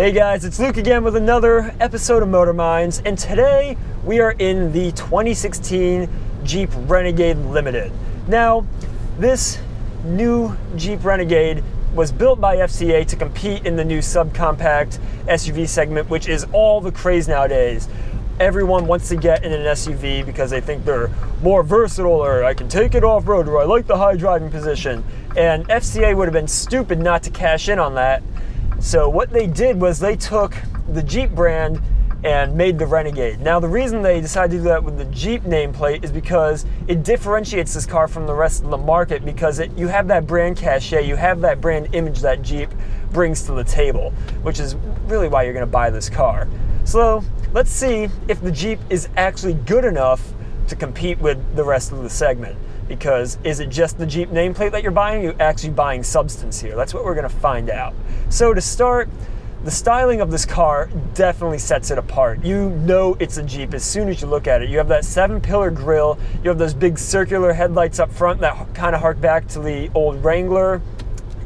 Hey guys, it's Luke again with another episode of Motor Minds, and today we are in the 2016 Jeep Renegade Limited. Now, this new Jeep Renegade was built by FCA to compete in the new subcompact SUV segment, which is all the craze nowadays. Everyone wants to get in an SUV because they think they're more versatile, or I can take it off-road, or I like the high driving position. And FCA would have been stupid not to cash in on that. So what they did was they took the Jeep brand and made the Renegade. Now the reason they decided to do that with the Jeep nameplate is because it differentiates this car from the rest of the market, because you have that brand cachet, you have that brand image that Jeep brings to the table, which is really why you're going to buy this car. So let's see if the Jeep is actually good enough to compete with the rest of the segment. Because is it just the Jeep nameplate that you're buying, or are you actually buying substance here? That's what we're going to find out. So to start, the styling of this car definitely sets it apart. You know it's a Jeep as soon as you look at it. You have that 7-pillar grille, you have those big circular headlights up front that kind of hark back to the old Wrangler,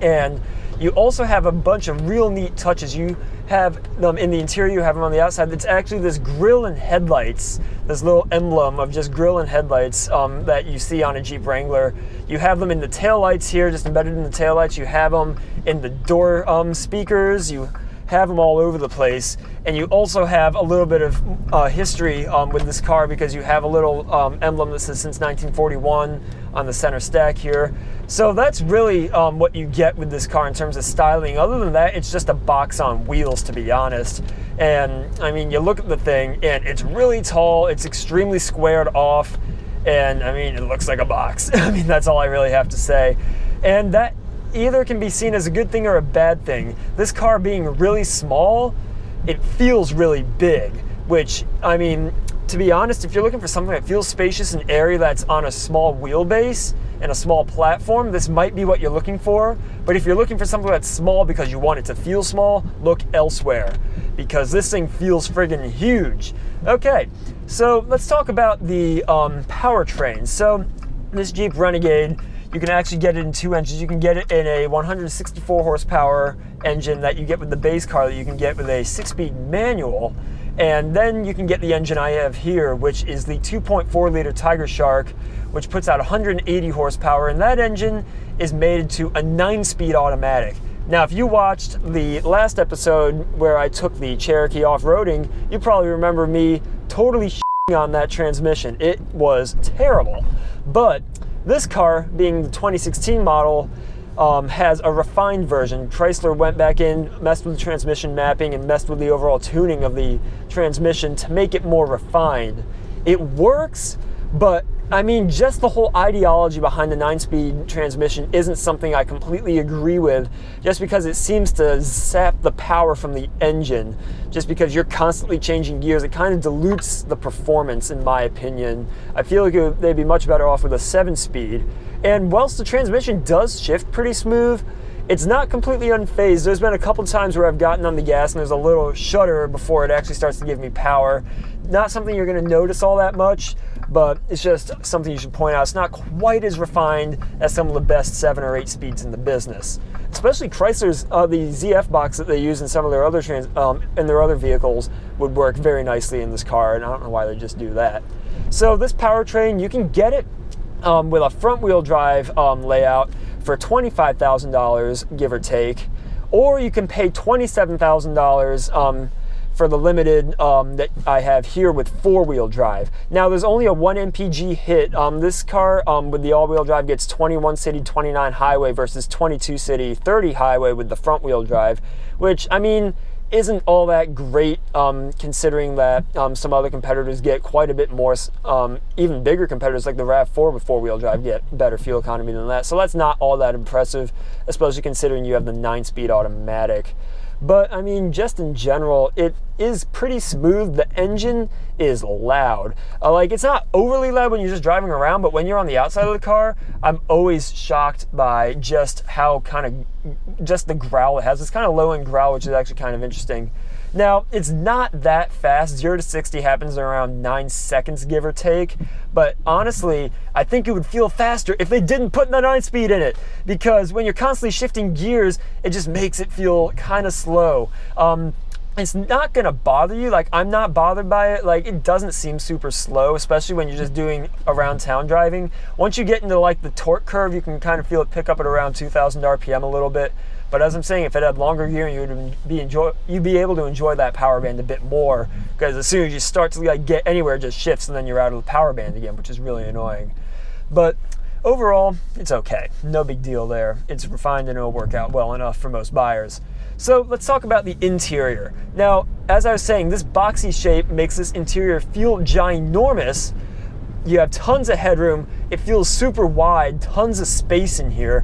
and you also have a bunch of real neat touches. You have them in the interior, you have them on the outside. It's actually this grille and headlights, this little emblem of just grille and headlights that you see on a Jeep Wrangler. You have them in the taillights here, just embedded in the taillights. You have them in the door speakers. You have them all over the place. And you also have a little bit of history with this car, because you have a little emblem that says since 1941 on the center stack here. So that's really what you get with this car in terms of styling. Other than that, it's just a box on wheels, to be honest. And I mean, you look at the thing and it's really tall, it's extremely squared off, and I mean, it looks like a box. I mean, that's all I really have to say. And that either can be seen as a good thing or a bad thing. This car being really small, it feels really big, which, I mean, to be honest, if you're looking for something that feels spacious and airy that's on a small wheelbase and a small platform, this might be what you're looking for. But if you're looking for something that's small because you want it to feel small, look elsewhere, because this thing feels friggin' huge. Okay, so let's talk about the powertrain. So this Jeep Renegade, you can actually get it in two engines. You can get it in a 164 horsepower engine that you get with the base car, that you can get with a 6-speed manual. And then you can get the engine I have here, which is the 2.4 liter Tiger Shark, which puts out 180 horsepower. And that engine is mated to a 9-speed automatic. Now, if you watched the last episode where I took the Cherokee off-roading, you probably remember me totally shitting on that transmission. It was terrible. But this car, being the 2016 model, has a refined version. Chrysler went back in, messed with the transmission mapping, and messed with the overall tuning of the transmission to make it more refined. It works, but I mean, just the whole ideology behind the 9-speed transmission isn't something I completely agree with, just because it seems to sap the power from the engine. Just because you're constantly changing gears, it kind of dilutes the performance, in my opinion. I feel like they'd be much better off with a 7-speed. And whilst the transmission does shift pretty smooth, it's not completely unfazed. There's been a couple times where I've gotten on the gas and there's a little shudder before it actually starts to give me power. Not something you're going to notice all that much, but it's just something you should point out. It's not quite as refined as some of the best 7 or 8 speeds in the business. Especially Chrysler's the ZF box that they use in some of their other vehicles would work very nicely in this car, and I don't know why they just do that. So this powertrain, you can get it with a front-wheel drive layout for $25,000, give or take, or you can pay $27,000 for the Limited that I have here with 4-wheel drive. Now, there's only a 1 mpg hit. This car with the all-wheel drive gets 21 city, 29 highway versus 22 city, 30 highway with the front-wheel drive, which, I mean, isn't all that great, considering that some other competitors get quite a bit more. Even bigger competitors like the RAV4 with 4-wheel drive get better fuel economy than that. So that's not all that impressive, especially considering you have the 9-speed automatic. But I mean, just in general, it is pretty smooth. The engine is loud. Like, it's not overly loud when you're just driving around, but when you're on the outside of the car, I'm always shocked by just how just the growl it has. It's kind of low end growl, which is actually kind of interesting. Now, it's not that fast. 0 to 60 happens in around 9 seconds, give or take. But honestly, I think it would feel faster if they didn't put the 9-speed in it. Because when you're constantly shifting gears, it just makes it feel kind of slow. it's not gonna bother you. Like, I'm not bothered by it. Like, it doesn't seem super slow, especially when you're just doing around town driving. Once you get into like the torque curve, you can kind of feel it pick up at around 2,000 RPM a little bit. But as I'm saying, if it had longer gear, you'd be able to enjoy that power band a bit more, because as soon as you start to like get anywhere, it just shifts and then you're out of the power band again, which is really annoying. But overall, it's okay. No big deal there. It's refined and it'll work out well enough for most buyers. So let's talk about the interior. Now, as I was saying, this boxy shape makes this interior feel ginormous. You have tons of headroom. It feels super wide, tons of space in here.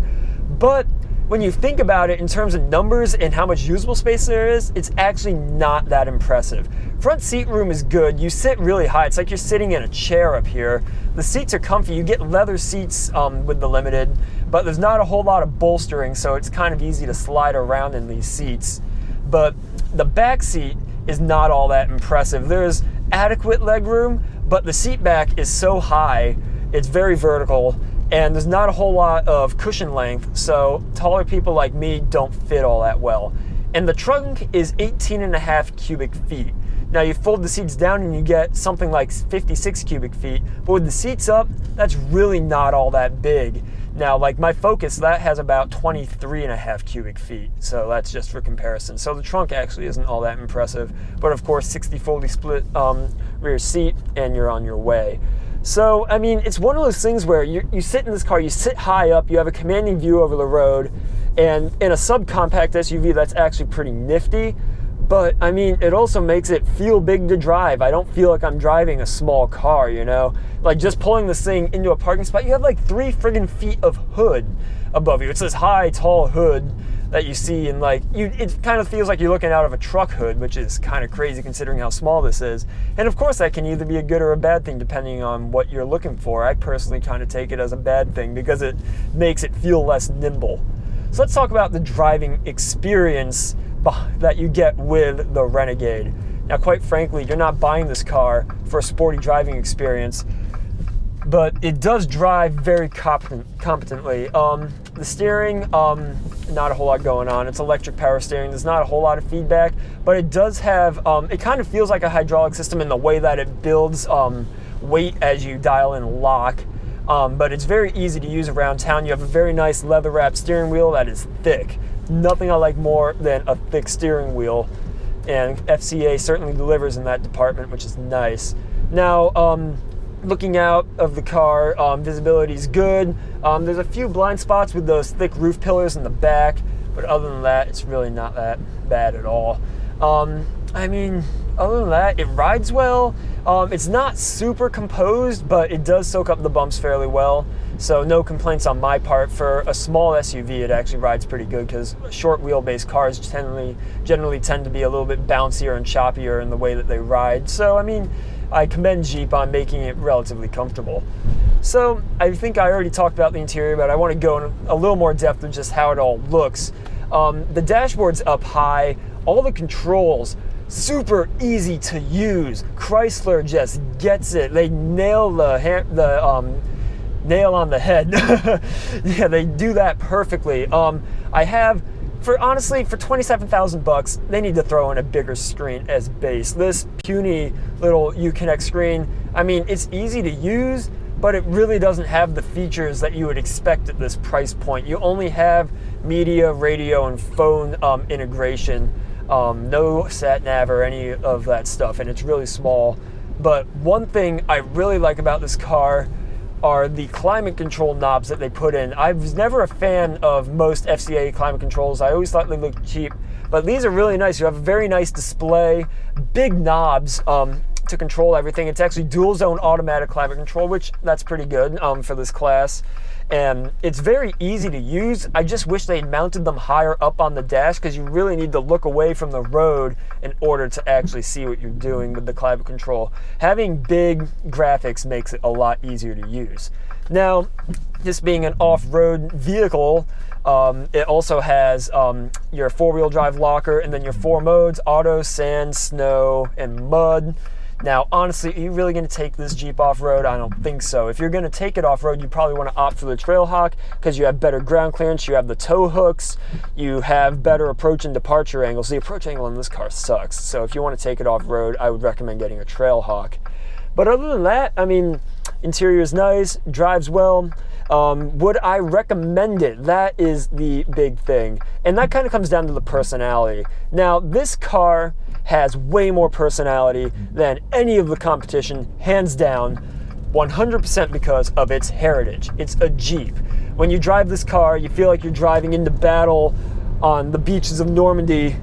But when you think about it in terms of numbers and how much usable space there is, it's actually not that impressive. Front seat room is good. You sit really high. It's like you're sitting in a chair up here. The seats are comfy. You get leather seats with the Limited, but there's not a whole lot of bolstering, so it's kind of easy to slide around in these seats. But the back seat is not all that impressive. There's adequate leg room, but the seat back is so high, it's very vertical, and there's not a whole lot of cushion length, so taller people like me don't fit all that well. And the trunk is 18.5 cubic feet. Now you fold the seats down and you get something like 56 cubic feet, but with the seats up, that's really not all that big. Now, like my Focus, that has about 23.5 cubic feet, so that's just for comparison. So the trunk actually isn't all that impressive, but of course 60 fully split rear seat and you're on your way. So, I mean, it's one of those things where you sit in this car, you sit high up, you have a commanding view over the road, and in a subcompact SUV, that's actually pretty nifty. But, I mean, it also makes it feel big to drive. I don't feel like I'm driving a small car, you know? Like, just pulling this thing into a parking spot, you have like 3 friggin' feet of hood above you. It's this high, tall hood that you see, and like, it kind of feels like you're looking out of a truck hood, which is kind of crazy considering how small this is. And of course, that can either be a good or a bad thing depending on what you're looking for. I personally kind of take it as a bad thing because it makes it feel less nimble. So let's talk about the driving experience that you get with the Renegade. Now, quite frankly, you're not buying this car for a sporty driving experience, but it does drive very competently. The steering, not a whole lot going on. It's electric power steering. There's not a whole lot of feedback, but it does have, it kind of feels like a hydraulic system in the way that it builds weight as you dial in lock. But it's very easy to use around town. You have a very nice leather-wrapped steering wheel that is thick. Nothing I like more than a thick steering wheel, and FCA certainly delivers in that department, which is nice. Now, looking out of the car, visibility is good. There's a few blind spots with those thick roof pillars in the back, but other than that, it's really not that bad at all. I mean, other than that, it rides well. It's not super composed, but it does soak up the bumps fairly well. So no complaints on my part. For a small SUV, it actually rides pretty good because short wheelbase cars generally tend to be a little bit bouncier and choppier in the way that they ride. So, I mean, I commend Jeep on making it relatively comfortable. So I think I already talked about the interior, but I want to go in a little more depth of just how it all looks. The dashboard's up high. All the controls, super easy to use. Chrysler just gets it. They nail the nail on the head. Yeah, they do that perfectly. I have, honestly, for $27,000, they need to throw in a bigger screen as base. This puny little Uconnect screen, I mean, it's easy to use, but it really doesn't have the features that you would expect at this price point. You only have media, radio, and phone integration. No sat nav or any of that stuff, and it's really small. But one thing I really like about this car are the climate control knobs that they put in. I was never a fan of most FCA climate controls. I always thought they looked cheap, but these are really nice. You have a very nice display, big knobs to control everything. It's actually dual zone automatic climate control, which that's pretty good for this class. And it's very easy to use. I just wish they had mounted them higher up on the dash because you really need to look away from the road in order to actually see what you're doing with the climate control. Having big graphics makes it a lot easier to use. Now, this being an off-road vehicle, it also has your four-wheel drive locker and then your 4 modes: auto, sand, snow, and mud. Now, honestly, are you really going to take this Jeep off-road? I don't think so. If you're going to take it off-road, you probably want to opt for the Trailhawk because you have better ground clearance, you have the tow hooks, you have better approach and departure angles. The approach angle in this car sucks. So if you want to take it off-road, I would recommend getting a Trailhawk. But other than that, I mean, interior is nice, drives well. Would I recommend it? That is the big thing. And that kind of comes down to the personality. Now, this car has way more personality than any of the competition, hands down, 100% because of its heritage. It's a Jeep. When you drive this car, you feel like you're driving into battle on the beaches of Normandy,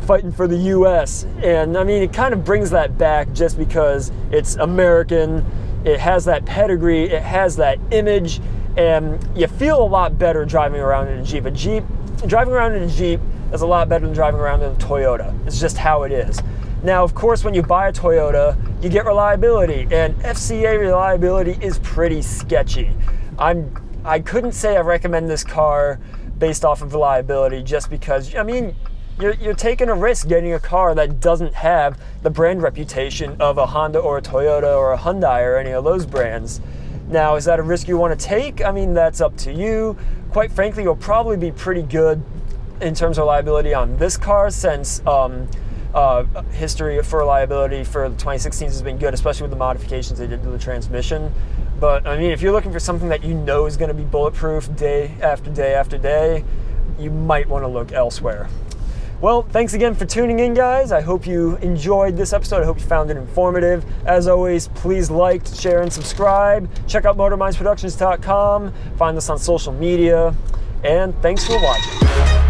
fighting for the US. And I mean, it kind of brings that back just because it's American, it has that pedigree, it has that image, and you feel a lot better driving around in a Jeep. Driving around in a Jeep is a lot better than driving around in a Toyota. It's just how it is. Now, of course, when you buy a Toyota, you get reliability, and FCA reliability is pretty sketchy. I couldn't say I recommend this car based off of reliability just because, I mean, you're taking a risk getting a car that doesn't have the brand reputation of a Honda or a Toyota or a Hyundai or any of those brands. Now, is that a risk you want to take? I mean, that's up to you. Quite frankly, you'll probably be pretty good in terms of reliability on this car since history for reliability for the 2016s has been good, especially with the modifications they did to the transmission. But I mean, if you're looking for something that you know is going to be bulletproof day after day after day, you might want to look elsewhere. Well, thanks again for tuning in, guys. I hope you enjoyed this episode. I hope you found it informative. As always, please like, share, and subscribe. Check out MotorMindsProductions.com. Find us on social media. And thanks for watching.